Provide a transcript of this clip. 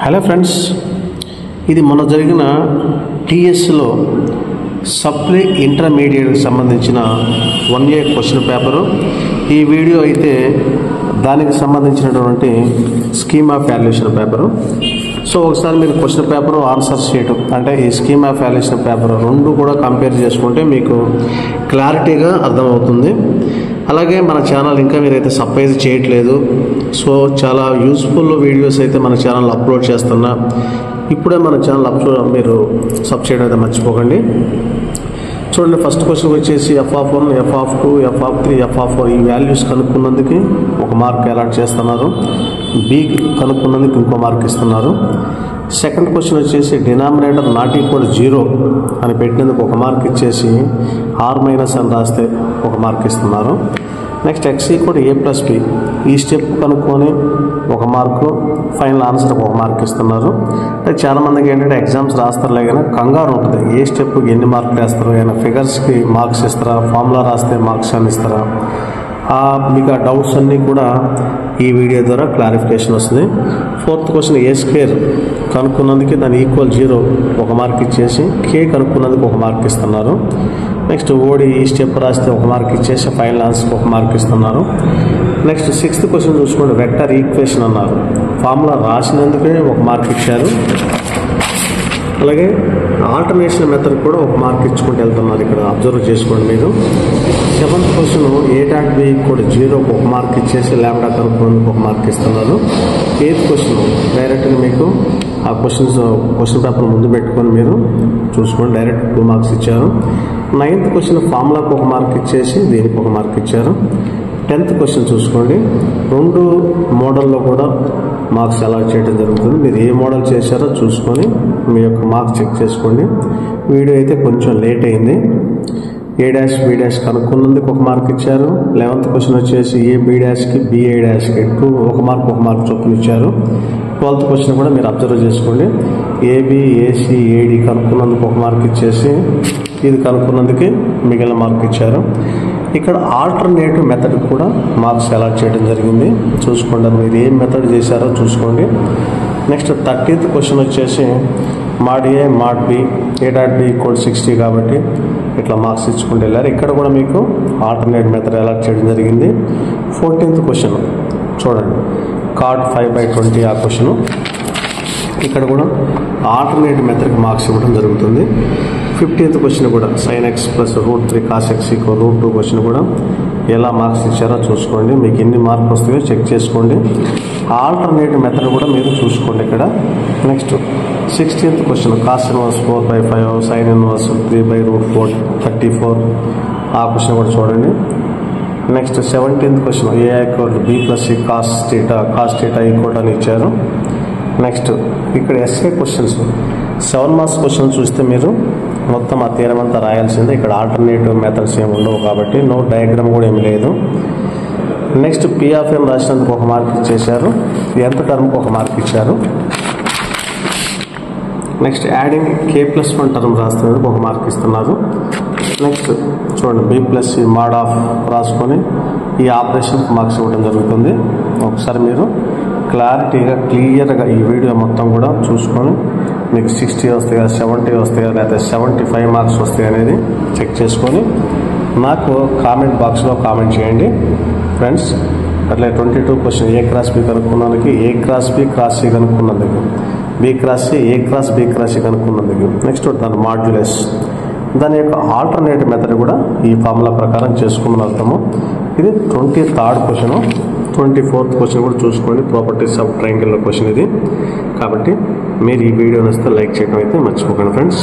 Hello friends, ఇది మొన్న జరిగిన టీఎస్లో సప్లై ఇంటర్మీడియట్కి సంబంధించిన 1A క్వశ్చన్ పేపరు. ఈ వీడియో అయితే దానికి సంబంధించినటువంటి scheme of valuation paper. So ఒకసారి మీరు క్వశ్చన్ పేపరు ఆన్సర్ షీట్ అంటే ఈ స్కీమ్ ఆఫ్ వాల్యుయేషన్ పేపర్ రెండు కూడా కంపేర్ చేసుకుంటే మీకు క్లారిటీగా అర్థమవుతుంది. అలాగే మన ఛానల్ ఇంకా మీరైతే సబ్స్క్రైబ్ చేయట్లేదు, సో చాలా యూస్ఫుల్ వీడియోస్ అయితే మన ఛానల్ అప్లోడ్ చేస్తున్నా. ఇప్పుడే మన ఛానల్ మీరు సబ్స్క్రైబ్ చేయడం అయితే మర్చిపోకండి. చూడండి, ఫస్ట్ క్వశ్చన్ వచ్చేసి f(1), f(2), f(3), f(4) ఈ వాల్యూస్ కనుక్కున్నందుకు ఒక మార్క్ అలాట్ చేస్తున్నారు. బి కనుక్కున్నందుకు ఇంకో మార్క్ ఇస్తున్నారు. సెకండ్ క్వశ్చన్ వచ్చేసి డినామినేటర్ నాట్ ఈక్వల్ 0 అని పెట్టినందుకు ఒక మార్క్ ఇచ్చేసి r- అని రాస్తే ఒక మార్క్ ఇస్తున్నారు. నెక్స్ట్ x = a+b ఈ స్టెప్ కనుక్కొని ఒక మార్కు, ఫైనల్ ఆన్సర్కి ఒక మార్క్ ఇస్తున్నారు. అంటే చాలామందికి ఏంటంటే ఎగ్జామ్స్ రాస్తారులే కానీ కంగారు ఉంటుంది, ఏ స్టెప్కి ఎన్ని మార్కులు వేస్తారు, ఏమైనా ఫిగర్స్కి మార్క్స్ ఇస్తారా, ఫార్ములా రాస్తే మార్క్స్ అని ఇస్తారా, మీకు ఆ డౌట్స్ అన్నీ కూడా ఈ వీడియో ద్వారా క్లారిఫికేషన్ వస్తుంది. ఫోర్త్ క్వశ్చన్ a² కనుక్కున్నందుకు దాని ఈక్వల్ 0 ఒక మార్క్ ఇచ్చేసి k కనుక్కున్నందుకు ఒక మార్క్ ఇస్తున్నారు. నెక్స్ట్ ఓడి ఈ స్టెప్ రాస్తే ఒక మార్క్ ఇచ్చేసి ఫైనల్ ఆన్సర్కి ఒక మార్క్ ఇస్తున్నారు. నెక్స్ట్ సిక్స్త్ క్వశ్చన్ చూసుకోండి, వెక్టర్ ఈక్వేషన్ అన్నారు. ఫార్ములా రాసినందుకే ఒక మార్క్ ఇచ్చారు. అలాగే ఆల్టర్నేషన్ మెథడ్ కూడా ఒక మార్క్ ఇచ్చుకుంటూ వెళ్తున్నారు. ఇక్కడ అబ్జర్వ్ చేసుకోండి మీరు. సెవెంత్ క్వశ్చన్ a.b = 0 ఒక మార్క్ ఇచ్చేసి లాంబ్డా కనుక్కోవడానికి ఒక మార్క్ ఇస్తున్నారు. ఎయిత్ క్వశ్చన్ డైరెక్ట్గా మీకు ఆ క్వశ్చన్ పేపర్ ముందు పెట్టుకొని మీరు చూసుకోండి, డైరెక్ట్ 2 మార్క్స్ ఇచ్చారు. నైన్త్ క్వశ్చన్ ఫార్ములాకు ఒక మార్క్ ఇచ్చేసి దీనికి ఒక మార్క్ ఇచ్చారు. 10th క్వశ్చన్ చూసుకోండి, రెండు మోడల్లో కూడా మార్క్స్ అలాట్ చేయడం జరుగుతుంది. మీరు ఏ మోడల్ చేశారో చూసుకొని మీ యొక్క మార్క్స్ చెక్ చేసుకోండి. వీడియో అయితే కొంచెం లేట్ అయింది. a', b' కనుక్కున్నందుకు ఒక మార్క్ ఇచ్చారు. 11th క్వశ్చన్ వచ్చేసి a', b', ఒక మార్క్ చొప్పున ఇచ్చారు. 12th క్వశ్చన్ కూడా మీరు అబ్జర్వ్ చేసుకోండి, AB, AC, AD కనుక్కున్నందుకు ఒక మార్క్ ఇచ్చేసి ఇది కనుక్కున్నందుకు మిగిలిన మార్క్ ఇచ్చారు. ఇక్కడ ఆల్టర్నేటివ్ మెథడ్ కూడా మార్క్స్ అలాట్ చేయడం జరిగింది. చూసుకోండి, మీరు ఏం మెథడ్ చేశారో చూసుకోండి. నెక్స్ట్ 13th క్వశ్చన్ వచ్చేసి mod A, mod B, a.b = 60 కాబట్టి ఇట్లా మార్క్స్ ఇచ్చుకుంటూ వెళ్ళారు. ఇక్కడ కూడా మీకు ఆల్టర్నేట్ మెథడ్ అలాట్ చేయడం జరిగింది. 14th క్వశ్చన్ చూడండి, cot 5/20 ఆ క్వశ్చను. ఇక్కడ కూడా ఆల్టర్నేట్ మెథడ్కి మార్క్స్ ఇవ్వడం జరుగుతుంది. 15th క్వశ్చన్ కూడా sin x + √3 cos x = √2 question కూడా ఎలా మార్క్స్ ఇచ్చారో చూసుకోండి. మీకు ఎన్ని మార్కులు వస్తాయో చెక్ చేసుకోండి. ఆల్టర్నేటివ్ మెథడ్ కూడా మీరు చూసుకోండి ఇక్కడ. Next 16th question cos 1 4/5 sin 1 3/√4 34 ఆ క్వశ్చన్ కూడా చూడండి. Next 17th question a = b + c cos θ అని ఇచ్చారు. నెక్స్ట్ ఇక్కడ ఎస్ఏ క్వశ్చన్స్ 7 మార్క్స్ క్వశ్చన్ చూస్తే మీరు మొత్తం ఆ థియరం అంతా రాయాల్సిందే. ఇక్కడ ఆల్టర్నేటివ్ మెథడ్స్ ఏమి ఉండవు కాబట్టి నో డయాగ్రామ్ కూడా ఏమి లేదు. నెక్స్ట్ P(m) రాసినందుకు ఒక మార్క్ ఇచ్చేశారు. nth టర్మ్కి ఒక మార్క్ ఇచ్చారు. నెక్స్ట్ యాడింగ్ k+1 టర్మ్ రాస్తున్నందుకు ఒక మార్క్ ఇస్తున్నారు. నెక్స్ట్ చూడండి, b+c mod ఆఫ్ రాసుకొని ఈ ఆపరేషన్కి మార్క్స్ ఇవ్వడం జరుగుతుంది. ఒకసారి మీరు క్లియర్గా ఈ వీడియో మొత్తం కూడా చూసుకొని మీకు 60 వస్తాయా, 70 వస్తాయా, లేకపోతే 75 మార్క్స్ వస్తాయి అనేది చెక్ చేసుకొని నాకు కామెంట్ బాక్స్లో కామెంట్ చేయండి ఫ్రెండ్స్. అట్లా 22 క్వశ్చన్ a×b కనుక్కున్నందుకు, a×b x c కనుక్కున్నందుకు, b×c a×b x c కనుక్కున్నందుకు. నెక్స్ట్ దాని మాడ్యులస్, దాని యొక్క ఆల్టర్నేటివ్ మెథడ్ కూడా ఈ ఫార్ములా ప్రకారం చేసుకోమని అర్థము. ఇది 23rd క్వశ్చన్. 24th క్వశ్చన్ కూడా చూసుకోండి, ప్రాపర్టీస్ ఆఫ్ ట్రయాంగిల్లో క్వశ్చన్ ఇది. కాబట్టి మీరు ఈ వీడియో నచ్చితే లైక్ చేయడం అయితే మర్చిపోకండి ఫ్రెండ్స్.